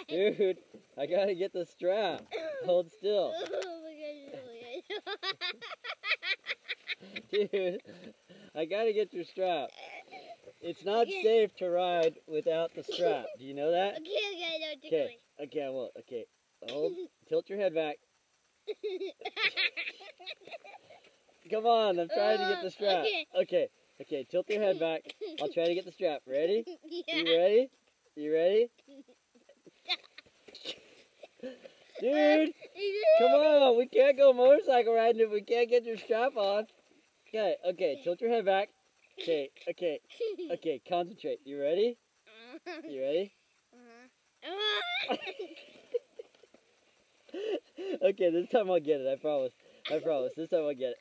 Dude, I gotta get the strap. Hold still. Oh my gosh, Dude, I gotta get your strap. It's not safe to ride without the strap. Do you know that? Okay, I know what you're Okay, okay, I will. Okay, hold. Tilt your head back. doing. Come on, I'm trying to get the strap. Okay. Okay, okay, tilt your head back. I'll try to get the strap. Ready? Yeah. You ready? You ready? Dude, come on. We can't go motorcycle riding if we can't get your strap on. Okay, okay, tilt your head back. Okay, okay, okay, concentrate. You ready? You ready? Okay, this time I'll get it. I promise. I promise. This time I'll get it.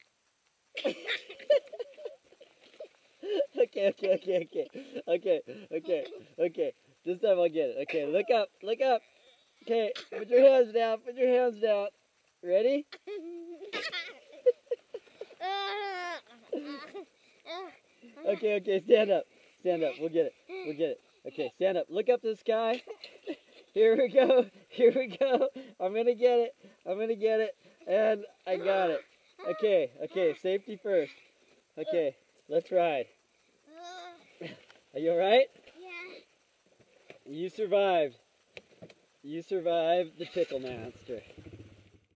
Okay, okay, okay, okay. Okay, okay, okay. This time I'll get it. Okay, look up, look up. Okay, put your hands down, put your hands down. Ready? Okay, okay, stand up. Stand up. We'll get it. We'll get it. Okay, stand up. Look up to the sky. Here we go. Here we go. I'm gonna get it. I'm gonna get it. And I got it. Okay, okay, safety first. Okay, let's ride. Are you alright? Yeah. You survived. You survived the Tickle Monster.